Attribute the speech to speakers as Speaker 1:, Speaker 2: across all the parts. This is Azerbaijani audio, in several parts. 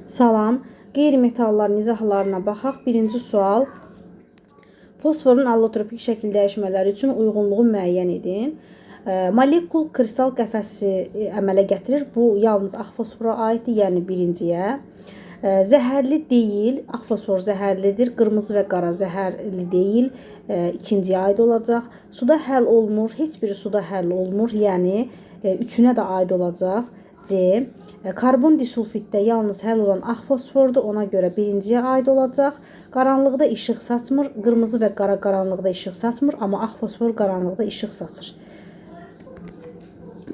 Speaker 1: Salam, qeyri-metalların izahlarına baxaq. Birinci sual. Fosforun allotropik şəkil dəyişmələri üçün uyğunluğu müəyyən edin. Molekul kristal qəfəsi əmələ gətirir. Bu yalnız ağ fosfora aiddir, yəni birinciyə. Zəhərli deyil, ağ fosfor zəhərlidir, qırmızı və qara zəhərli deyil, ikinciyə aid olacaq. Suda həll olunur, heç biri suda həll olunur, yəni üçünə də aid olacaq. C. Karbon disulfiddə yalnız həll olan ağ fosfordur, ona görə birinciyə aid olacaq. Qaranlıqda işıq saçmır, qırmızı və qara qaranlıqda işıq saçmır, amma ağ fosfor qaranlıqda işıq saçır.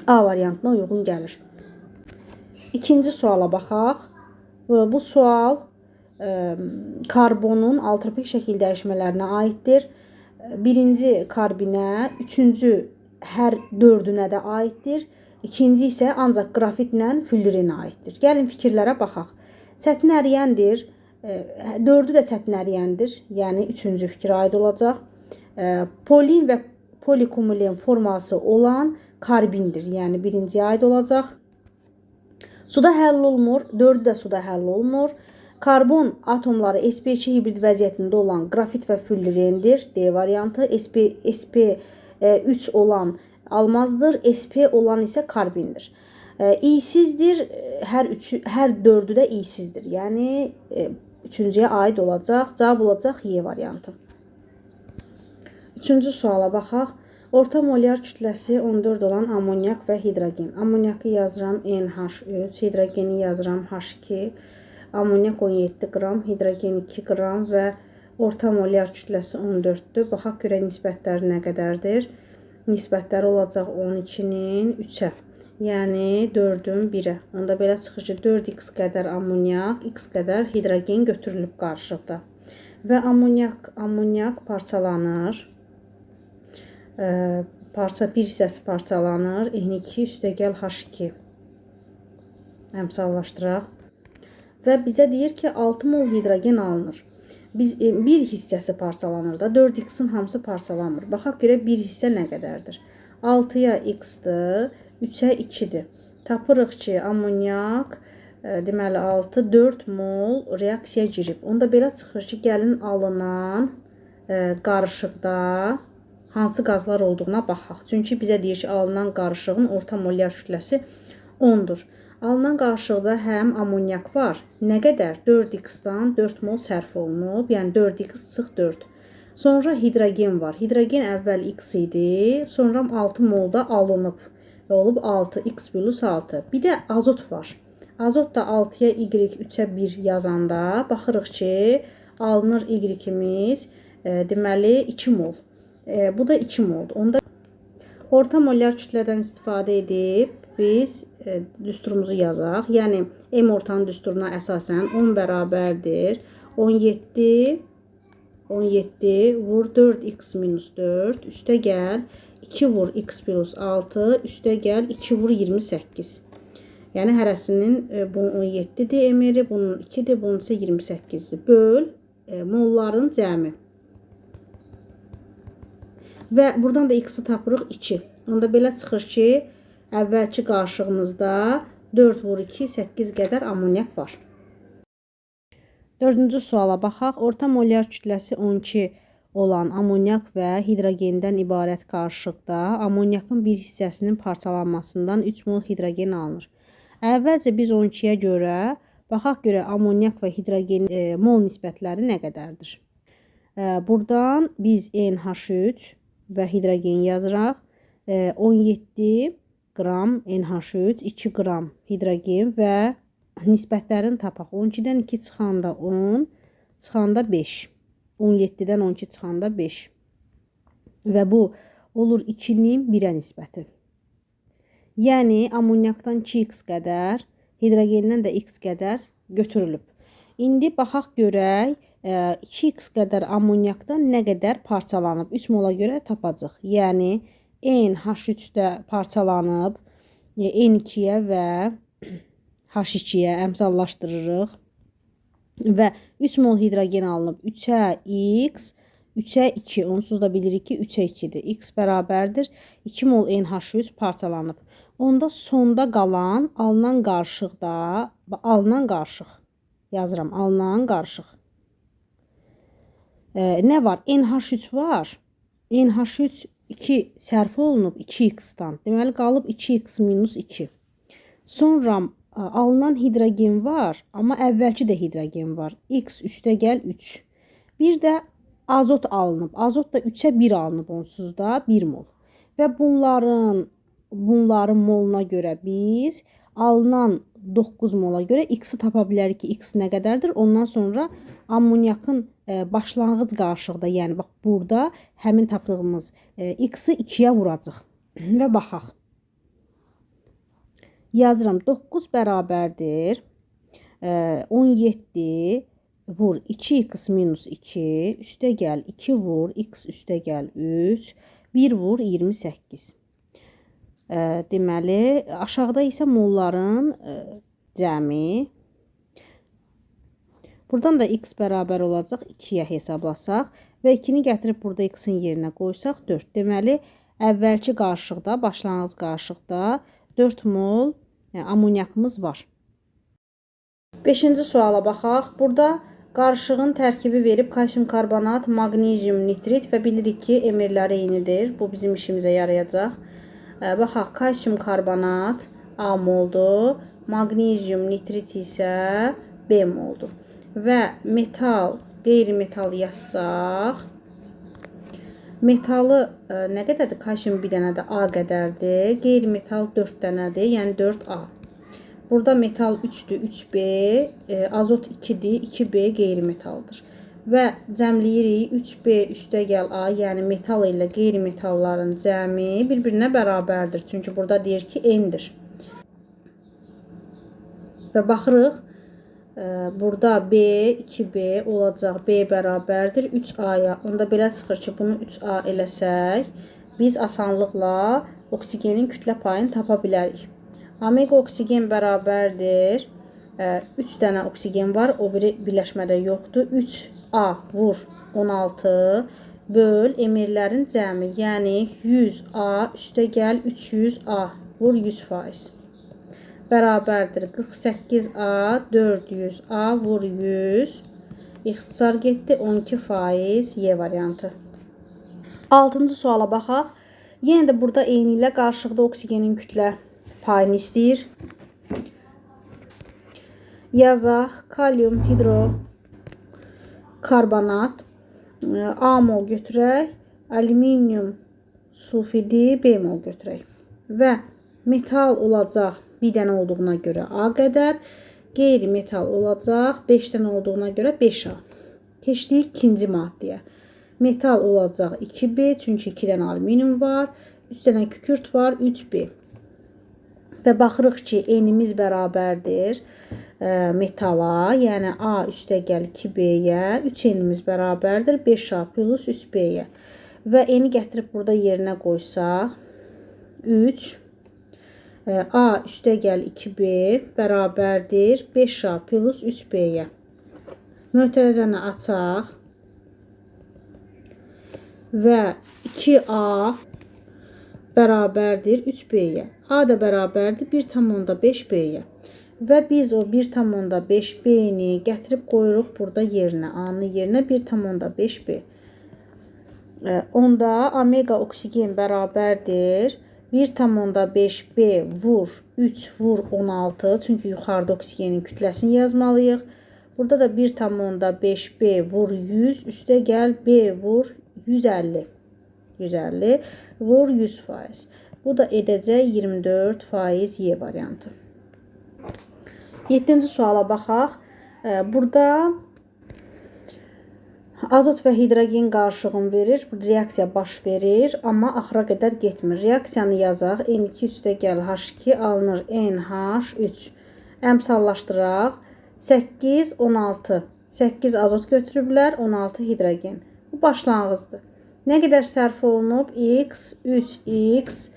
Speaker 1: A variantına uyğun gəlir. İkinci suala baxaq. Bu sual karbonun allotropik şəkil dəyişmələrinə aiddir. Birinci karbinə, üçüncü hər dördünə də aiddir. İkinci isə ancaq qrafitlə fullerinə aiddir. Gəlin fikirlərə baxaq. Çətin əriyəndir. Dördü də çətin əriyəndir. Yəni üçüncü fikrə aid olacaq. Polin və polikumulen forması olan karbindir. Yəni birinciyə aid olacaq. Suda həll olunur. Dördü də suda həll olunur. Karbon atomları sp2 hibrid vəziyyətində olan qrafit və fullerindir. D variantı. sp3 olan almazdır. SP olan isə karbindir. İysizdir. Hər dördü də iysizdir. Yəni üçüncüyə aid olacaq. Cavab olacaq Y variantı. Üçüncü suala baxaq. Orta molyar kütləsi 14 olan amonyak və hidrogen. Amonyakı yazıram NH3, hidrogeni yazıram H2. Amonyak 17 qram, hidrogen 2 qram və orta molyar kütləsi 14-dür. Baxaq görə nisbətləri nə qədərdir? Nisbətləri olacaq 12-nin 3-ə. Yəni 4-ün 1-ə. Onda belə çıxır ki, 4x qədər amonyak, x qədər hidrogen götürülüb qarışıqda. Və amonyak parçalanır. Bir hissəsi parçalanır. N2 üstəgəl H2. Əmsallaşdıraq. Və bizə deyir ki, 6 mol hidrogen alınır. Bir hissəsi parçalanır da, 4x-in hamısı parçalanmır. Baxaq görə bir hissə nə qədərdir? 6-ya x-dır, 3-ə 2-dir. Tapırıq ki, amonyak, deməli 6, 4 mol reaksiyaya girib. Onda belə çıxır ki, gəlin alınan qarışıqda hansı qazlar olduğuna baxaq. Çünki bizə deyir ki, alınan qarışığın orta molyar kütləsi 10-dur. Alınan qarışıqda həm amonyak var. Nə qədər? 4x-dan 4 mol sərf olunub. Yəni 4x çıx 4. Sonra hidrogen var. Hidrogen əvvəl x idi. Sonra 6 molda alınıb. Və olub 6x plus 6. Bir də azot var. Azot da 6-ya y, 3-ə 1 yazanda baxırıq ki, alınır y-imiz deməli 2 mol. Bu da 2 moldur. Onda orta molyar kütlədən istifadə edib biz düsturumuzu yazaq. Yəni M ortanın düsturuna əsasən 10 bərabərdir. 17 vur 4x minus 4 üstə gəl 2 vur x plus 6 üstə gəl 2 vur 28. Yəni hərəsinin bunun 17-dir emeri, bunun 2-dir, bunun isə 28-dir. Böl molların cəmi. Və buradan da x-i tapırıq 2. Onda belə çıxır ki, əvvəlki qarışığımızda 4 vur 2, 8 qədər amonyak var. Dördüncü suala baxaq. Orta molyar kütləsi 12 olan amonyak və hidrogendən ibarət qarışıqda amonyakın bir hissəsinin parçalanmasından 3 mol hidrogen alınır. Əvvəlcə biz 12-yə görə, baxaq görə amonyak və hidrogen mol nisbətləri nə qədərdir? Buradan biz NH3 və hidrogen yazıraq. 17 qram NH3, 2 qram hidrogen və nisbətlərini tapaq. 12-dən 2 çıxanda 10, çıxanda 5. 17-dən 12 çıxanda 5. Və bu olur 2-nin 1-ə nisbəti. Yəni amonyakdan 2x qədər, hidrogendən də x qədər götürülüb. İndi baxaq görək 2x qədər amonyakdan nə qədər parçalanıb. 3 mola görə tapacaq. Yəni NH3-də parçalanıb N2-yə və H2-yə əmsallaşdırırıq. Və 3 mol hidrogen alınıb. 3-ə x, 3-ə 2. Onsuz da bilirik ki, 3-ə 2-dir. X bərabərdir. 2 mol NH3 parçalanıb. Onda sonda qalan alınan qarışıq yazıram. Alınan qarışıq. Nə var? NH3 var. NH3 2 sərf olunub 2x-dan. Deməli, qalıb 2x minus 2. Sonra alınan hidrogen var, amma əvvəlki də hidrogen var. X üstə gəl 3. Bir də azot alınıb. Azot da 3-ə 1 alınıb onsuz da 1 mol. Və bunların moluna görə biz alınan 9 mola görə x-i tapa bilərik ki, x nə qədərdir? Ondan sonra ammonyakın başlanğıc qarışıqda, yəni bax burada həmin tapdığımız x-i 2-yə vuracaq. Və baxaq. Yazıram 9 bərabərdir 17 vur 2x minus 2 üstə gəl 2 vur x üstə gəl 3 1 vur 28. Deməli, aşağıda isə molların cəmi. Buradan da x bərabər olacaq 2-yə hesablasaq və 2-ni gətirib burada x-in yerinə qoysaq 4. Deməli, əvvəlki qarışıqda, başlanğıc qarışıqda 4 mol amonyakımız var. 5-ci suala baxaq. Burada qarışığın tərkibi verib kalsium karbonat, magnezium nitrit və bilirik ki, emirləri eynidir. Bu bizim işimizə yarayacaq. Baxaq, kalsium karbonat A moldur, magnezium nitrit isə B moldur. Və metal, qeyri-metal yazsaq, metalı nə qədərdir? Kalsium bir dənədir, A qədərdir. Qeyri-metal 4 dənədir, yəni 4A. Burada metal 3-dür, 3B, azot 2-dir, 2B qeyri-metaldır. Və cəmləyirik 3B üstə gəl A, yəni metal ilə qeyri-metalların cəmi bir-birinə bərabərdir. Çünki burada deyir ki, N-dir. Və baxırıq, burada B, 2B olacaq, B bərabərdir 3A-ya. Onda belə çıxır ki, bunu 3A eləsək, biz asanlıqla oksigenin kütlə payını tapa bilərik. Omega oksigen bərabərdir, 3 dənə oksigen var, o biri birləşmədə yoxdur. 3A vur 16 böl emirlərin cəmi, yəni 100A üstə gəl 300A vur 100%. Bərabərdir 48A 400A vur 100. İxtisar getdi 12% Y variantı. 6-cı suala baxaq. Yenə də burada eyni ilə qarışıqda oksigenin kütlə payını istəyir. Yazaq, kalium hidrokarbonat A mol götürək, alüminium sulfidi B mol götürək. Və metal olacaq bir dənə olduğuna görə A qədər, qeyri-metal olacaq 5 dənə olduğuna görə 5A. Keçdik ikinci maddəyə. Metal olacaq 2B, çünki 2 dənə alüminium var, 3 dənə kükürt var, 3B. Və baxırıq ki, N-imiz bərabərdir metala, yəni A üstə gəl 2B-yə, 3N-imiz bərabərdir 5A plus 3B-yə. Və N-i gətirib burada yerinə qoysaq, 3 A üstə gəl 2B bərabərdir 5A plus 3B-yə. Mötərizəni açaq və 2A bərabərdir 3B-yə. A da bərabərdir 1,5B-yə. Və biz o 1,5B-ni gətirib qoyuruq burada yerinə. A-nın yerinə 1,5B. Onda omega oksigen bərabərdir 1,5B vur 3 vur 16. Çünki yuxarıda oksigenin kütləsini yazmalıyıq. Burada da 1,5B vur 100 üstə gəl B vur 150. 150 vur 100%. Bu da edəcək 24% Y variantı. 7-ci suala baxaq. Burada azot və hidrogen qarışığını verir. Reaksiya baş verir, amma axıra qədər getmir. Reaksiyanı yazaq. N2 üstə gəl H2 alınır NH3. Əmsallaşdıraq. 8, 16. 8 azot götürüblər, 16 hidrogen. Bu başlanğıcdır. Nə qədər sərf olunub? X, 3x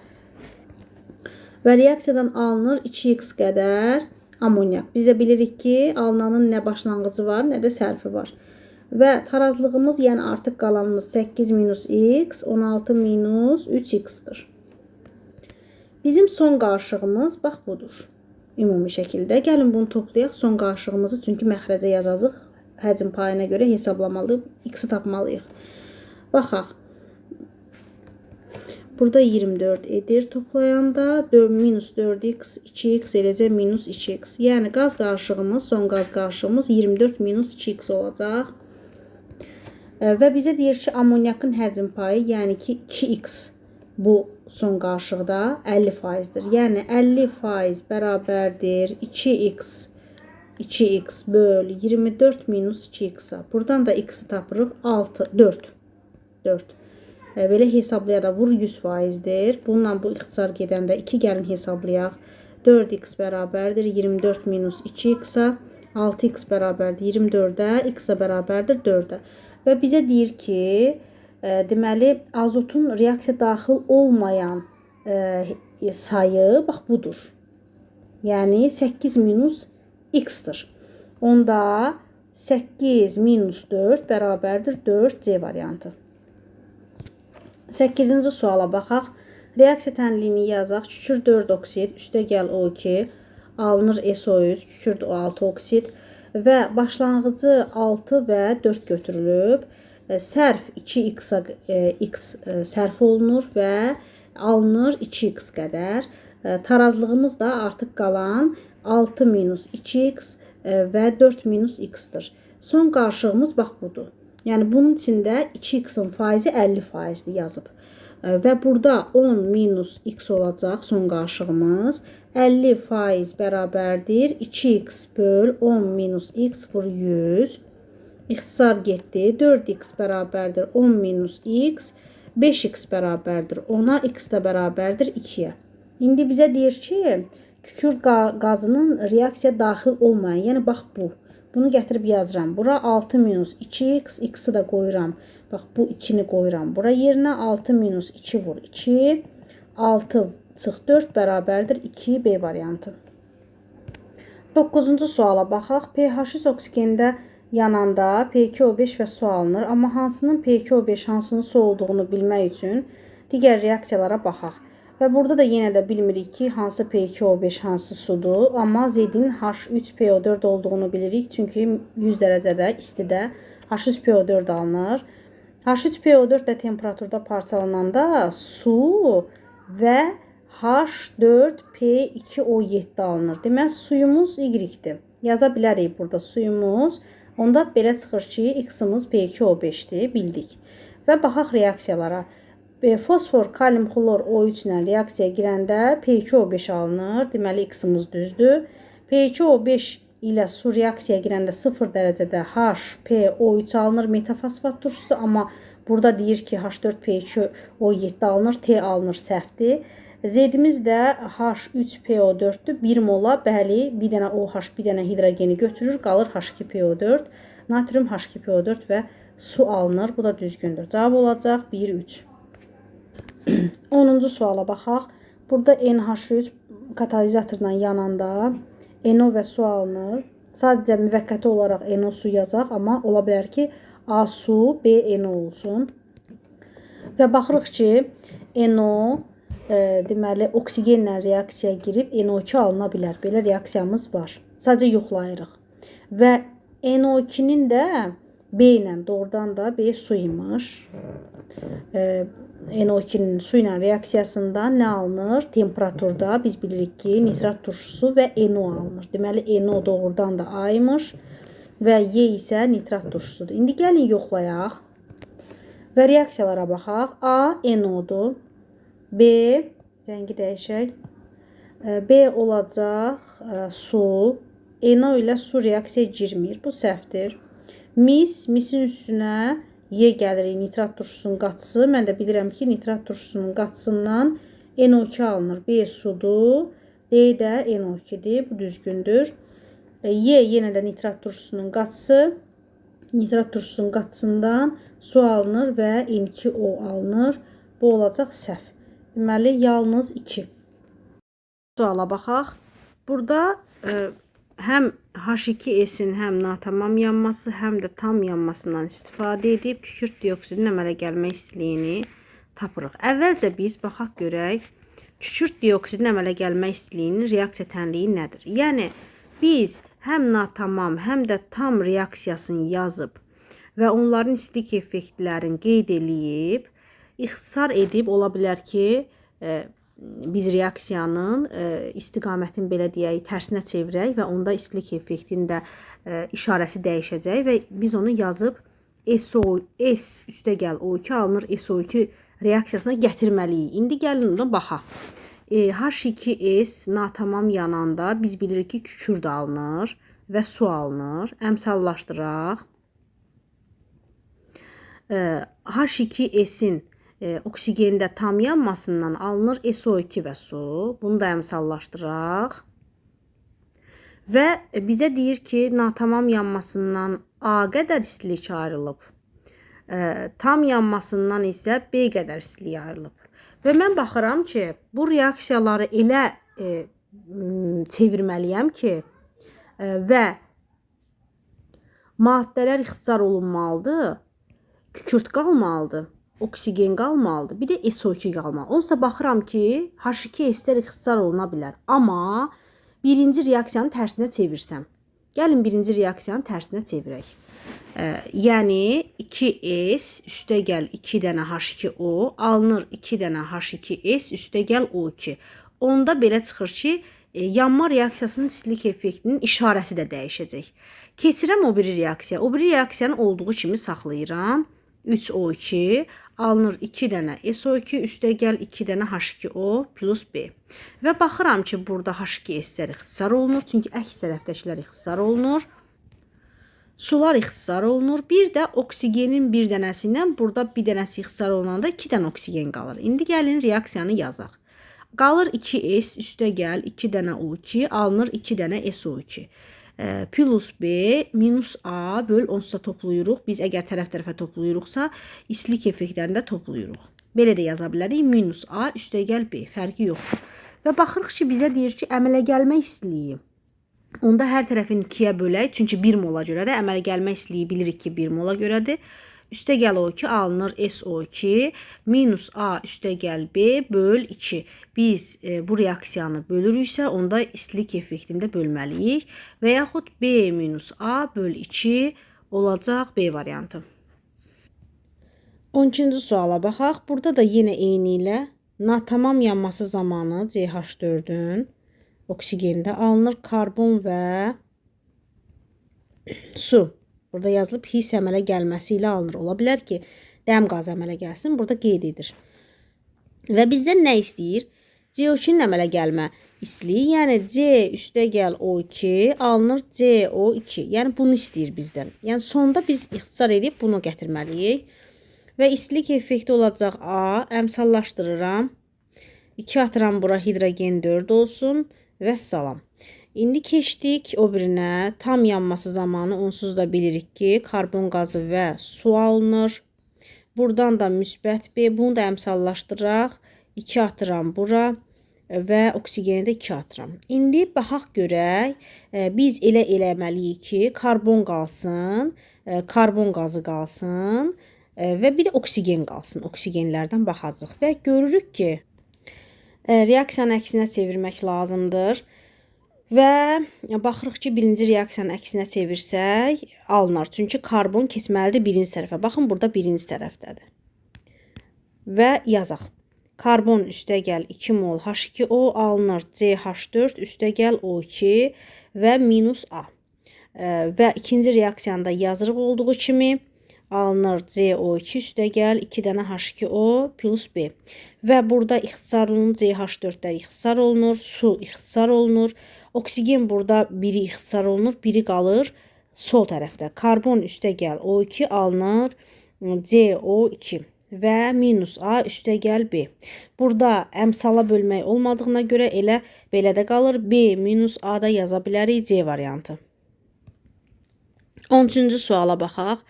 Speaker 1: və reaksiyadan alınır 2x qədər amonyak. Biz də bilirik ki, alınanın nə başlanğıcı var, nə də sərfi var. Və tarazlığımız, yəni artıq qalanımız 8 minus x, 16 minus 3x-dir. Bizim son qarışığımız bax budur. ümumi şəkildə. Gəlin bunu toplayaq. Son qarşılığımızı çünki məxrəcə yazacağıq. Həcm payına görə hesablamalıyıq. X-i tapmalıyıq. Baxaq. Burada 24 edir. Toplayanda minus 4x, 2x eləcə minus 2x. Yəni qaz qarışığımız, son qaz qarışığımız 24 minus 2x olacaq. Və bizə deyir ki, amonyakın həcm payı, yəni ki 2x bu son qarışıqda 50%dir. Yəni 50% bərabərdir 2x böl 24 minus 2x-a. Buradan da x-i tapırıq 4. Belə hesablayada vur 100%dir. Bununla bu ixtisar gedəndə 2 gəlin hesablayaq. 4x bərabərdir 24 minus 2x-a. 6x bərabərdir 24-ə. X-a bərabərdir 4-ə. Və bizə deyir ki, deməli, azotun reaksiya daxil olmayan sayı, bax, budur. Yəni, 8 minus x-dir. Onda 8 minus 4 bərabərdir 4C variantı. 8-ci suala baxaq. Reaksiya tənliyini yazaq. Kükür 4 oksid, üstə gəl O2, alınır SO3, kükür 6 oksid və başlanğıcı 6 və 4 götürülüb. Sərf 2x x sərf olunur və alınır 2x qədər. Tarazlığımız da artıq qalan 6 minus 2x və 4 minus x-dir. Son qarşılığımız bax budur. Yəni bunun içində 2x-in faizi 50%-dir yazıb. Və burada 10 minus x olacaq son qarşılığımız. 50% bərabərdir 2x böl 10 minus x vur 100. İxtisar getdi. 4x bərabərdir 10 minus x. 5x bərabərdir 10-a. X də bərabərdir 2-yə. İndi bizə deyir ki, kükür qazının reaksiya daxil olmayan, yəni bax bu. Bunu gətirib yazıram. Bura 6 minus 2x, x-i də qoyuram. Bax, bu 2-ni qoyuram. Bura yerinə 6 minus 2 vur 2. 6 çıx 4 bərabərdir 2B variantı. 9-cu suala baxaq. pH oksigində yananda P2O5 və su alınır. Amma hansının P2O5, hansının su olduğunu bilmək üçün digər reaksiyalara baxaq. Və burada da yenə də bilmirik ki, hansı P2O5, hansı sudur. Amma Z-in H3PO4 olduğunu bilirik. Çünki 100 dərəcədə istidə H3PO4 alınır. H3PO4 də temperaturda parçalananda su və H4P2O7 alınır. Demək, suyumuz Y-dir. Yaza bilərik burada suyumuz. Onda belə çıxır ki, X-imiz P2O5-dir, bildik. Və baxaq reaksiyalara. Fosfor, kalium, xlor O3 ilə reaksiyaya girəndə P2O5 alınır. Deməli, X-imiz düzdür. P2O5 ilə su reaksiyaya girəndə 0 dərəcədə HPO3 alınır, metafosfat turşusu. Amma burada deyir ki, H4P2O7 alınır, T alınır, səhvdir. Z-imiz də H3PO4-dür. 1 mola, bəli, bir dənə OH, bir dənə hidrogeni götürür, qalır H2PO4. Natrium H2PO4 və su alınır. Bu da düzgündür. Cavab olacaq 1-3. 10-cu suala baxaq. Burada NH3 katalizatorla yananda NO və su alınır. Sadəcə müvəqqəti olaraq NO su yazaq, amma ola bilər ki, A su, B NO olsun. Və baxırıq ki, NO deməli, oksigenlə reaksiyaya girib NO2 alına bilər. Belə reaksiyamız var. Sadəcə yoxlayırıq. Və NO2-nin də B ilə doğrudan da B su imiş. NO2-nin su ilə reaksiyasında nə alınır? Temperaturda biz bilirik ki, nitrat turşusu və NO alınır. Deməli, NO doğrudan da A imiş və Y isə nitrat turşusudur. İndi gəlin yoxlayaq və reaksiyalara baxaq. A NO-dur. B, rəngi dəyişək. B olacaq su. NO ilə su reaksiyaya girmir. Bu səhvdir. Misin üstünə Y gəlirik, nitrat turşusunun qatısı. Mən də bilirəm ki, nitrat turşusunun qatısından NO2 alınır. B sudur. D də NO2-dir. Bu düzgündür. Y yenə də nitrat turşusunun qatısı. Nitrat turşusunun qatısından su alınır və N2O alınır. Bu olacaq səhv. Deməli, yalnız 2. Suala baxaq. Burada həm H2S-in həm natamam yanması, həm də tam yanmasından istifadə edib kükürt dioksidin əmələ gəlmə istiliyini tapırıq. Əvvəlcə biz baxaq görək Kükürt dioksidin əmələ gəlmə istiliyinin reaksiya tənliyi nədir? Yəni biz həm natamam, həm də tam reaksiyasını yazıb və onların istilik effektlərini qeyd eləyib, ixtisar edib ola bilər ki, biz reaksiyanın istiqamətini belə deyək, tərsinə çevirək və onda istilik effektinin də işarəsi dəyişəcək və biz onu yazıb S üstəgəl O2 alınır SO2 reaksiyasına gətirməliyik. İndi gəlin ondan baxaq. H2S natamam yananda biz bilirik ki, kükürt alınır və su alınır. Əmsallaşdıraq. H2S-in oksigində tam yanmasından alınır SO2 və su. Bunu da əmsallaşdıraq. Və bizə deyir ki, natamam yanmasından A qədər istilik ayrılıb. Tam yanmasından isə B qədər istilik ayrılıb. Və mən baxıram ki, bu reaksiyaları elə çevirməliyəm ki, və maddələr ixtisar olunmalıdır, kükürt qalmalıdır, oksigen qalmalıdır, bir də SO2 qalmalıdır. Onsa baxıram ki, H2S-lər ixtisar oluna bilər. Amma birinci reaksiyanı tərsinə çevirsəm. Gəlin birinci reaksiyanı tərsinə çevirək. Yəni 2S üstəgəl 2 dənə H2O alınır 2 dənə H2S üstəgəl O2. Onda belə çıxır ki, yanma reaksiyasının istilik effektinin işarəsi də dəyişəcək. Keçirəm o biri reaksiya. O biri reaksiyanı olduğu kimi saxlayıram. 3O2 alınır 2 dənə SO2 üstəgəl 2 dənə H2O plus B. Və baxıram ki, burada H2S-lər ixtisar olunur. Çünki əks tərəfdəkilər ixtisar olunur. Sular ixtisar olunur. Bir də oksigenin bir dənəsindən burada bir dənəsi ixtisar olunanda 2 dənə oksigen qalır. İndi gəlin reaksiyanı yazaq. Qalır 2S üstəgəl 2 dənə O2 alınır 2 dənə SO2. Plus B minus A böl onsuz da toplayırıq. Biz əgər tərəf-tərəfə toplayırıqsa, istilik effektlərində toplayırıq. Belə də yaza bilərik. Minus A üstəgəl B. Fərqi yoxdur. Və baxırıq ki, bizə deyir ki, əmələ gəlmə istiliyi. Onda hər tərəfini 2-yə bölək. Çünki 1 mola görə də əmələ gəlmə istiliyi bilirik ki, 1 mola görədir. Üstəgəl O2 alınır SO2 minus A üstəgəl B böl 2. Biz bu reaksiyanı bölürüksə, onda istilik effektini də bölməliyik. Və yaxud B minus A böl 2 olacaq B variantı. 12-ci suala baxaq. Burada da yenə eyni ilə natamam yanması zamanı CH4-ün oksigində alınır karbon və su. Burada yazılıb his əmələ gəlməsi ilə alınır. Ola bilər ki, dəm qazı əmələ gəlsin. Burada qeyd edir. Və bizdən nə istəyir? CO2-nin əmələ gəlmə istiliyi. Yəni C üstəgəl O2 alınır CO2. Yəni bunu istəyir bizdən. Yəni sonda biz ixtisar edib bunu gətirməliyik. Və istilik effekti olacaq A. Əmsallaşdırıram. 2 atıram bura hidrogen 4 olsun. Və salam. İndi keçdik o birinə. Tam yanması zamanı onsuz da bilirik ki, karbon qazı və su alınır. Buradan da müsbət B. Bunu da əmsallaşdıraq. 2 atıram bura və oksigeni də 2 atıram. İndi baxaq görək. Biz elə eləməliyik ki, karbon qalsın, karbon qazı qalsın və bir də oksigen qalsın. Oksigenlərdən baxacaq və görürük ki, reaksiyanın əksinə çevirmək lazımdır. Və baxırıq ki, birinci reaksiyanın əksinə çevirsək alınır. Çünki karbon keçməlidir birinci tərəfə. Baxın, burada birinci tərəfdədir. Və yazaq. Karbon üstəgəl 2 mol H2O alınır CH4 üstəgəl O2 və minus A. Və ikinci reaksiyanda yazırıq olduğu kimi alınır CO2 üstəgəl 2 dənə H2O plus B. Və burada ixtisar olunur, CH4-lər ixtisar olunur, su ixtisar olunur. Oksigen burada biri ixtisar olunur, biri qalır sol tərəfdə. Karbon üstəgəl O2 alınır CO2 və minus A üstəgəl B. Burada əmsala bölmək olmadığına görə elə belə də qalır. B minus A da yaza bilərik C variantı. 13-cü suala baxaq.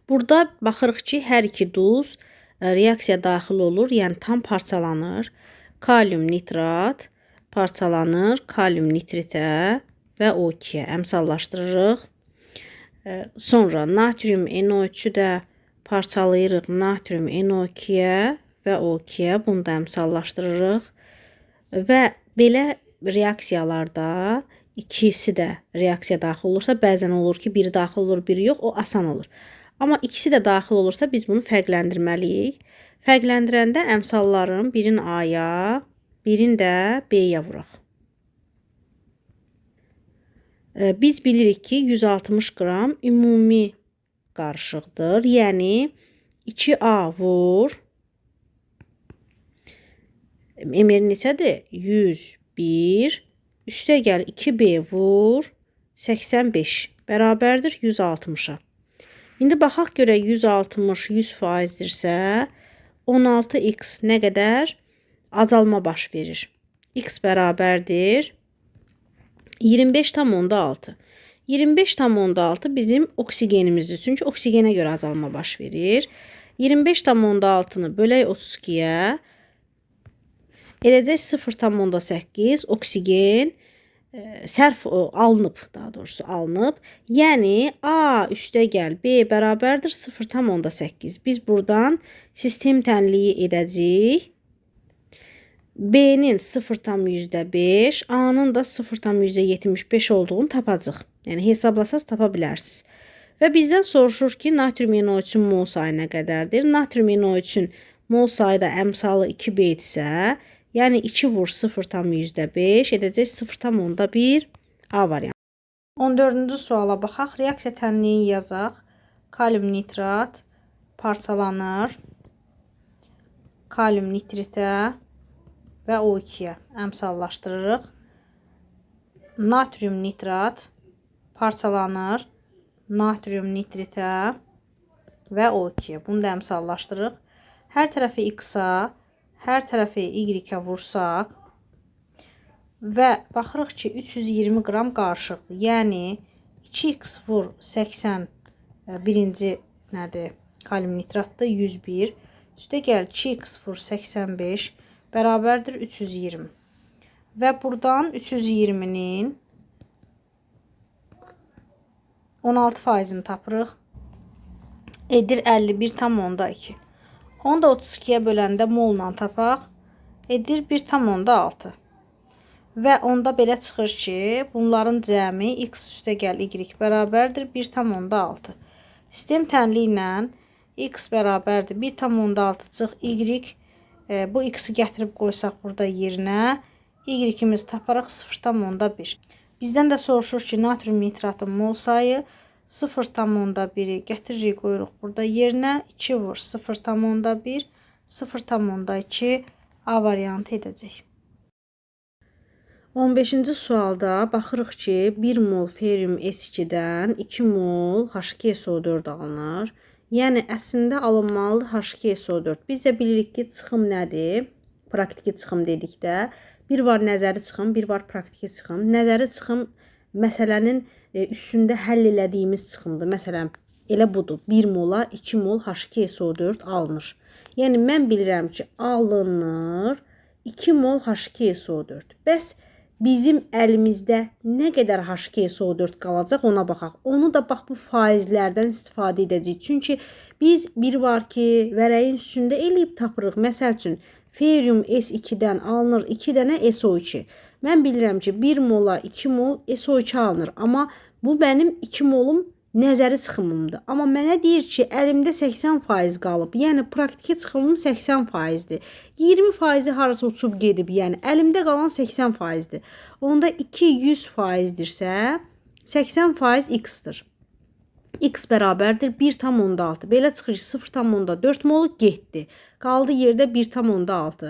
Speaker 1: Burada baxırıq ki, hər iki duz reaksiya daxil olur, yəni tam parçalanır. Kalium nitrat parçalanır kalium nitritə və O2-yə əmsallaşdırırıq. Sonra natrium NO3-ü də parçalayırıq natrium NO2-yə və O2-yə. Bunu da əmsallaşdırırıq. Və belə reaksiyalarda ikisi də reaksiya daxil olursa, bəzən olur ki, biri daxil olur, biri yox, o asan olur. Amma ikisi də daxil olursa biz bunu fərqləndirməliyik. Fərqləndirəndə əmsalların birini A-ya, birini də B-yə vuraq. Biz bilirik ki, 160 qram ümumi qarışıqdır. Yəni 2A vur. Emir neçədir? 101. Üstə gəl 2B vur. 85 bərabərdir 160-a. İndi baxaq görək 160 100%dirsə 16x nə qədər azalma baş verir? X bərabərdir 25,6. 25,6 bizim oksigenimizdir. Çünki oksigenə görə azalma baş verir. 25,6-nı bölək 32-yə. Eləcək 0,8 oksigen sərf alınıb, daha doğrusu alınıb. Yəni A üstə gəl B bərabərdir 0,8. Biz buradan sistem tənliyi edəcəyik. B-nin 0,5, A-nın da 0,75 olduğunu tapacaq. Yəni hesablasaz tapa bilərsiniz. Və bizdən soruşur ki, natrium NO3-ün mol sayı nə qədərdir? Natrium NO3-ün mol sayı da əmsalı 2B-dirsə, yəni 2 vur 0,5 edəcək 0,1 A variantı. 14-cü suala baxaq. Reaksiya tənliyi yazaq. Kalium nitrat parçalanır. Kalium nitritə və O2-yə əmsallaşdırırıq. Natrium nitrat parçalanır. Natrium nitritə və O2-yə. Bunu da əmsallaşdırırıq. Hər tərəfi X-a, hər tərəfi Y-ə vursaq və baxırıq ki, 320 qram qarışıqdır. Yəni 2x vur 80 birinci nədir? Kalium nitratdır 101. Üstə gəl 2x vur 85 bərabərdir 320. Və buradan 320-nin 16%-ni tapırıq. Edir 51,2. Onu da 32-yə böləndə molla tapaq. Edir 1,6. Və onda belə çıxır ki, bunların cəmi x üstə gəl y bərabərdir 1,6. Sistem tənliyi ilə x bərabərdir 1,6 çıx y. Bu x-i gətirib qoysaq burada yerinə. Y-imiz taparaq 0,1. Bizdən də soruşur ki, natrium nitratın mol sayı 0,1-i gətiririk, qoyuruq burada yerinə. 2 vur 0,1, 0,2 A variantı edəcək. 15-ci sualda baxırıq ki, 1 mol ferium S2-dən 2 mol H2SO4 alınır. Yəni, əslində alınmalıdır H2SO4. Biz də bilirik ki, çıxım nədir? Praktiki çıxım dedikdə. Bir var nəzəri çıxım, bir var praktiki çıxım. Nəzəri çıxım məsələnin üstündə həll elədiyimiz çıxımdır. Məsələn, elə budur. 1 mola 2 mol H2SO4 alınır. Yəni, mən bilirəm ki, alınır 2 mol H2SO4. Bəs bizim əlimizdə nə qədər H2SO4 qalacaq ona baxaq. Onu da bax bu faizlərdən istifadə edəcəyik. Çünki biz bir var ki, vərəyin üstündə eləyib tapırıq. Məsəl üçün, ferium S2-dən alınır 2 dənə SO2. Mən bilirəm ki, 1 mola 2 mol SO2 alınır. Amma bu mənim 2 molum nəzəri çıxımımdır. Amma mənə deyir ki, əlimdə 80% qalıb. Yəni, praktiki çıxımım 80%dir. 20%-i harası uçub gedib. Yəni, əlimdə qalan 80%dir. Onda 2 100%dirsə, 80% x-dir. X bərabərdir 1,6. Belə çıxır ki, 0,4 molu getdi. Qaldı yerdə 1,6.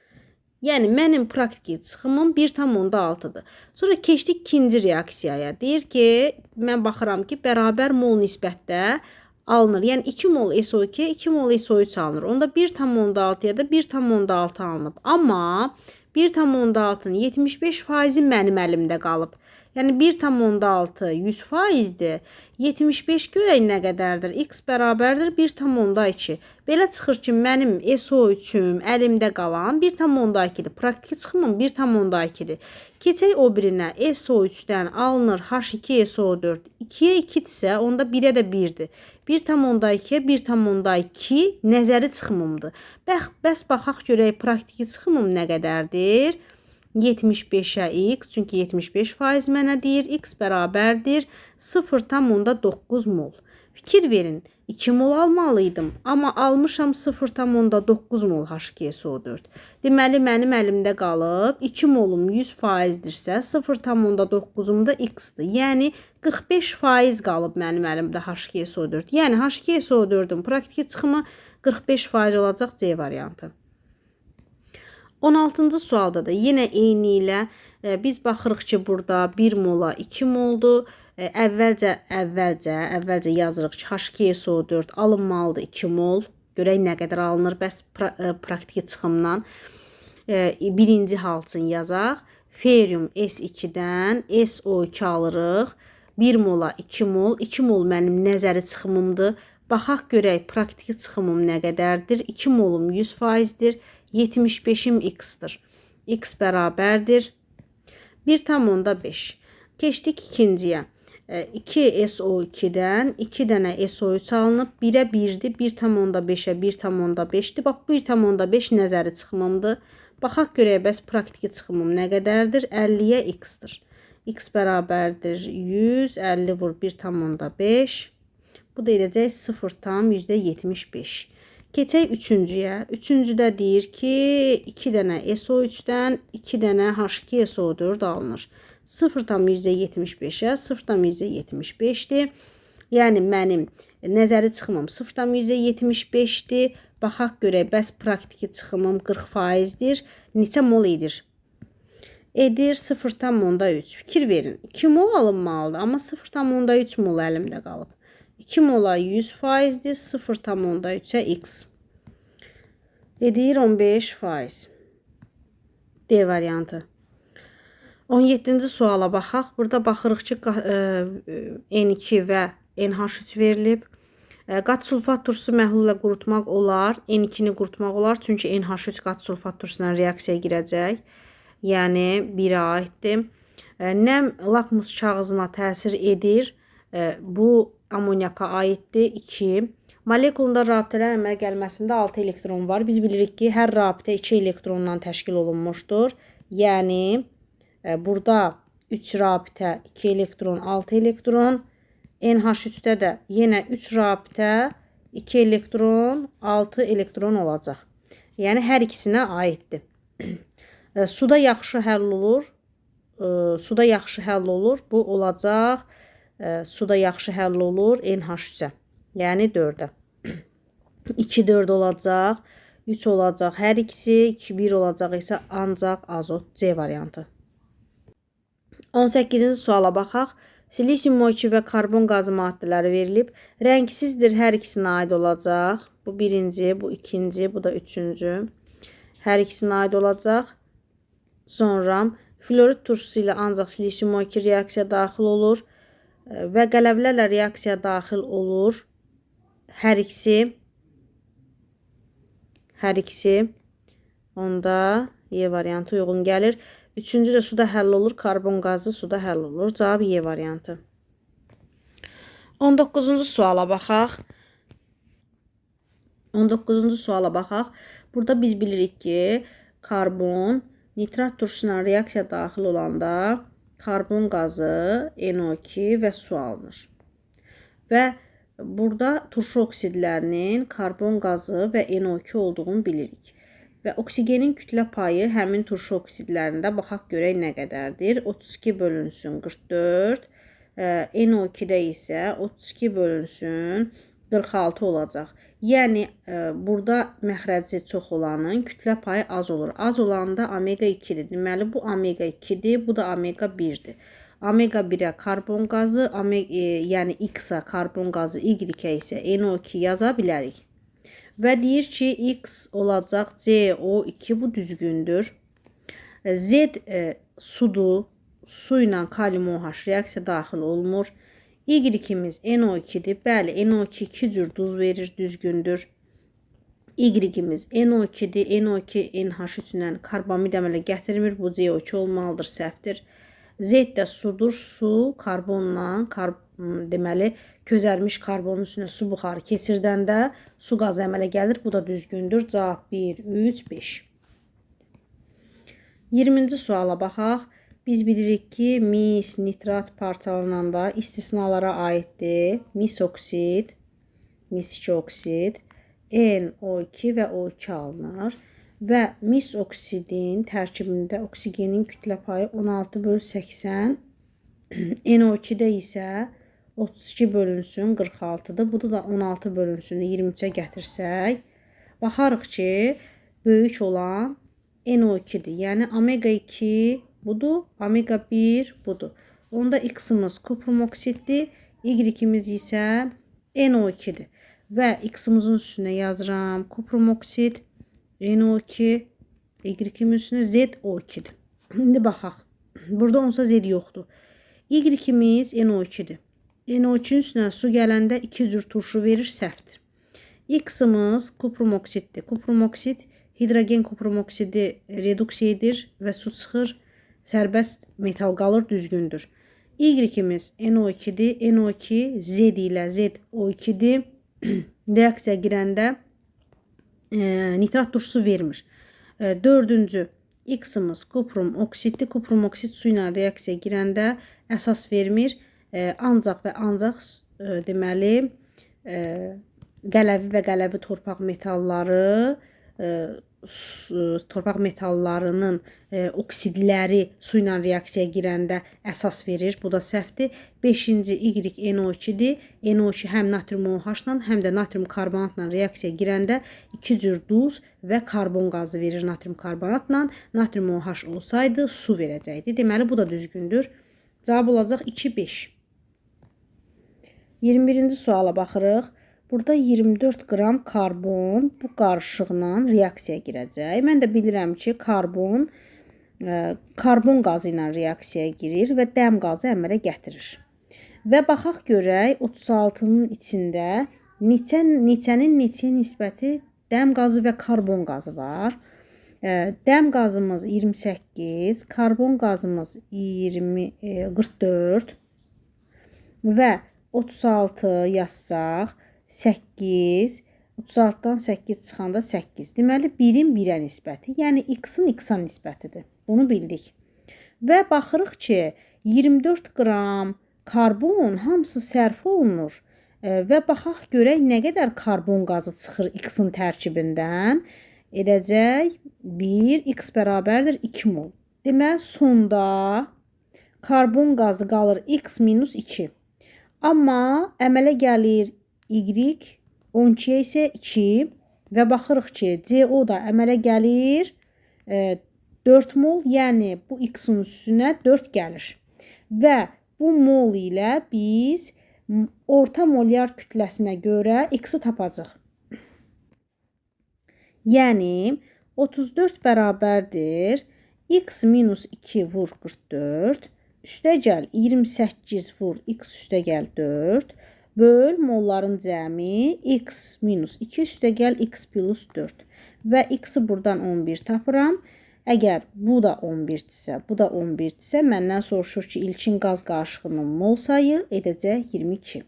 Speaker 1: Yəni, mənim praktiki çıxımım 1,6-dır. Sonra keçdik ikinci reaksiyaya. Deyir ki, mən baxıram ki, bərabər mol nisbətdə alınır. Yəni, 2 mol SO2, 2 mol SO3 alınır. Onda 1,6-ya da 1,6 alınıb. Amma 1,6-nın 75%-i mənim əlimdə qalıb. Yəni, 1,6 100%-dir. 75 görək nə qədərdir? X bərabərdir 1,2. Belə çıxır ki, mənim SO3-üm əlimdə qalan 1,2-dir. Praktiki çıxımım 1,2-dir. Keçək o birinə. SO3-dən alınır H2SO4. 2-yə 2-dirsə, onda 1-ə də 1-dir. 1,2-yə 1,2 nəzəri çıxımımdır. Bəs baxaq görək praktiki çıxımım nə qədərdir? 75'ə x, çünki 75% mənə deyir, x bərabərdir 0,9 mol. Fikir verin, 2 mol almalıydım, amma almışam 0,9 mol H2SO4. Deməli, mənim əlimdə qalıb 2 molum 100%dirsə, 0,9'um da x-dir. Yəni, 45% qalıb mənim əlimdə H2SO4. Yəni, H2SO4'ün praktiki çıxımı 45% olacaq C variantı. 16-cı sualda da yenə eyni ilə biz baxırıq ki, burada 1 mola 2 moldur. Əvvəlcə yazırıq ki, H2SO4 alınmalıdır 2 mol. Görək nə qədər alınır bəs praktiki çıxımdan. Birinci hal üçün yazaq. Ferium S2-dən SO2 alırıq. 1 mola 2 mol. 2 mol mənim nəzəri çıxımımdır. Baxaq görək praktiki çıxımım nə qədərdir. 2 molum 100%dir. 75'im x'dir. X bərabərdir 1,5. Keçdik ikinciyə. 2SO2'dən 2 dənə SO3 alınıb. 1'ə 1'dir. 1,5'ə 1,5'dir. Bax, 1,5 nəzəri çıxımımdır. Baxaq görək bəs praktiki çıxımım nə qədərdir? 50'yə x'dir. X bərabərdir 100. 50 vur 1,5. Bu da edəcək 0,75. Keçək üçüncüyə. Üçüncüdə deyir ki, 2 dənə SO3'dən 2 dənə H2SO4 alınır. 0,75'ə 0,75'dir. Yəni, mənim nəzəri çıxımım 0,75'dir. Baxaq görək, bəs praktiki çıxımım 40%dir. Neçə mol edir? Edir 0,3. Fikir verin. 2 mol alınmalıdır, amma 0,3 mol əlimdə qalıb. 2 mola 100%dir. 0,3'ə x. Edir 15%. D variantı. 17-ci suala baxaq. Burada baxırıq ki, N2 və NH3 verilib. Qat sulfat turşusu məhlullə qurutmaq olar. N2'ni qurutmaq olar. Çünki NH3 qat sulfat turşusuna reaksiyaya girəcək. Yəni, 1'ə aiddir. Nəm lakmus kağızına təsir edir. Bu amonyaka aiddir. 2. Molekulunda rabitələrin əmələ gəlməsində 6 elektron var. Biz bilirik ki, hər rabitə 2 elektrondan təşkil olunmuşdur. Yəni, burada 3 rabitə 2 elektron, 6 elektron. NH3'də də yenə 3 rabitə 2 elektron, 6 elektron olacaq. Yəni, hər ikisinə aiddir. Suda yaxşı həll olur. Suda yaxşı həll olur. Bu olacaq. Suda yaxşı həll olur NH3'ə. Yəni 4'ə. 2, 4 olacaq. 3 olacaq hər ikisi. 2, 1 olacaq isə ancaq azot. C variantı. 18-ci suala baxaq. Silisium O2 və karbon qazı maddələri verilib. Rəngsizdir, hər ikisinə aid olacaq. Bu birinci, bu ikinci, bu da üçüncü. Hər ikisinə aid olacaq. Sonra florid turşusu ilə ancaq silisium O2 reaksiya daxil olur. Və qələvlərlə reaksiya daxil olur. Hər ikisi onda E variantı uyğun gəlir. Üçüncü də suda həll olur. Karbon qazı suda həll olur. Cavab E variantı. 19-cu suala baxaq. 19-cu suala baxaq. Burada biz bilirik ki, karbon nitrat turşusuna reaksiya daxil olanda karbon qazı, NO2 və su alınır. Və burada turşu oksidlərinin karbon qazı və NO2 olduğunu bilirik. Və oksigenin kütlə payı həmin turşu oksidlərində baxaq görək nə qədərdir. 32 bölünsün 44. NO2-də isə 32 bölünsün 46 olacaq. Yəni, burada məxrəci çox olanın kütlə payı az olur. Az olanda omega 2-dir. Deməli, bu omega 2-dir, bu da omega 1-dir. Omega 1'ə karbon qazı, yəni X-a karbon qazı, Y-ə isə NO2 yaza bilərik. Və deyir ki, X olacaq CO2, bu düzgündür. Z sudur, su ilə kalium OH reaksiya daxil olmur. Y-imiz NO2'dir. Bəli, NO2 2 cür duz verir, düzgündür. Y-imiz NO2'dir. NO2 NH3 ilə karbamid əmələ gətirmir. Bu CO2 olmalıdır, səhvdir. Z də sudur. Su karbonla, deməli, közərmiş karbonun üstünə su buxarı keçirdəndə su qazı əmələ gəlir. Bu da düzgündür. Cavab 1, 3, 5. 20-ci suala baxaq. Biz bilirik ki, mis, nitrat parçalananda istisnalara aiddir. Mis oksid, mis 2 oksid, NO2 və O2 alınır. Və mis oksidin tərkibində oksigenin kütlə payı 16/80, NO2-də isə 32 bölünsün 46-dır. Bunu da 16 bölünsün 23-ə gətirsək, baxarıq ki, böyük olan NO2-dir. Yəni omega 2 budur, omega 1 budur. Onda X-imiz kuprum oksiddir, Y-imiz isə NO2-dir. Və X-imizin üstünə yazıram kuprum oksid, NO2, Y-imin üstünə ZO2-dir. İndi baxaq. Burada onsa Z yoxdur. Y-imiz NO2-dir. NO2-nin üstünə su gələndə 2 cür turşu verir, səhvdir. X-imiz kuprum oksiddir. Kuprum oksid hidrogen kuprum oksidi reduksiya edir və su çıxır, sərbəst metal qalır, düzgündür. Y-imiz NO2-dir. NO2 Z ilə ZO2-dir. Reaksiya girəndə nitrat turşusu vermir. Dördüncü, X-imiz kuprum oksiddir. Kuprum oksid su ilə reaksiya girəndə əsas vermir. Ancaq və ancaq deməli qələvi və qələvi torpaq metalları torpaq metallarının oksidləri su ilə reaksiyaya girəndə əsas verir. Bu da səhvdir. 5-ci Y NO2-dir. NO2 həm natrium OH-la, həm də natrium karbonatla reaksiyaya girəndə 2 cür duz və karbon qazı verir natrium karbonatla. Natrium OH olsaydı su verəcəkdi. Deməli, bu da düzgündür. Cavab olacaq 2-5. 21-ci suala baxırıq. Burada 24 qram karbon bu qarışıqla reaksiyaya girəcək. Mən də bilirəm ki, karbon qazı ilə reaksiyaya girir və dəm qazı əmələ gətirir. Və baxaq görək 36-nın içində neçənin neçəyə nisbəti dəm qazı və karbon qazı var. Dəm qazımız 28, karbon qazımız 44 və 36 yazsaq 8, 36-dan 8 çıxanda 8. Deməli, 1-in 1-ə nisbəti, yəni X-in X-a nisbətidir. Bunu bildik. Və baxırıq ki, 24 qram karbon hamısı sərf olunur. Və baxaq görək nə qədər karbon qazı çıxır X-in tərkibindən. Edəcək 1, X bərabərdir 2 mol. Deməli, sonda karbon qazı qalır X minus 2. Amma əmələ gəlir Y, 12 isə 2 və baxırıq ki, CO da əmələ gəlir 4 mol, yəni bu X-in üstünə 4 gəlir. Və bu mol ilə biz orta molyar kütləsinə görə X-i tapacaq. Yəni, 34 bərabərdir X minus 2 vur 44, üstə gəl 28 vur X üstə gəl 4, böl molların cəmi X minus 2 üstə gəl X plus 4 və X-i buradan 11 tapıram. Əgər bu da 11-dirsə, bu da 11-dirsə, məndən soruşur ki, ilkin qaz qarışığının mol sayı edəcək 22.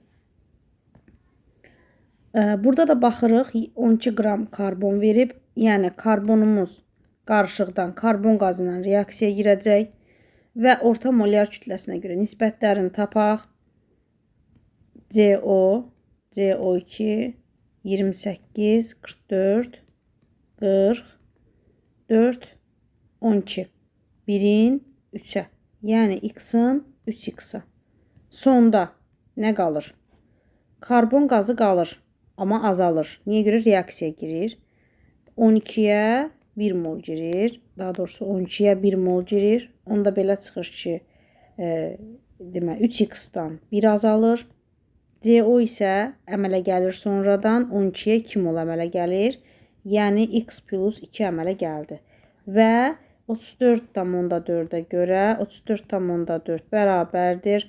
Speaker 1: Burada da baxırıq, 12 qram karbon verib, yəni karbonumuz qarışıqdan karbon qazı ilə reaksiyaya girəcək və orta molyar kütləsinə görə nisbətlərini tapaq. CO, CO2, 28, 44, 44, 12. 1-in 3-ə, yəni X-in 3X-a. Sonda nə qalır? Karbon qazı qalır, amma azalır. Niyə görə? Reaksiyaya girir. 12-yə 1 mol girir. Daha doğrusu 12-yə 1 mol girir. Onda belə çıxır ki, 3X-dan 1 azalır. CO isə əmələ gəlir sonradan 12-yə 2 mol əmələ gəlir. Yəni X plus 2 əmələ gəldi. Və 34,4-ə görə 34,4 bərabərdir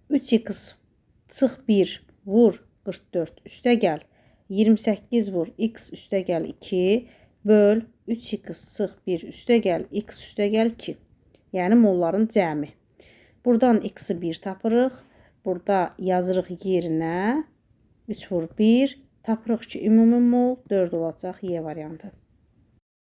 Speaker 1: 3X çıx 1 vur 44 üstə gəl 28 vur X üstə gəl 2 böl 3X çıx 1 üstə gəl X üstə gəl 2. Yəni molların cəmi. Buradan X-i 1 tapırıq. Burada yazırıq yerinə 3 vur 1 tapırıq ki, ümumi mol 4 olacaq Y variantı.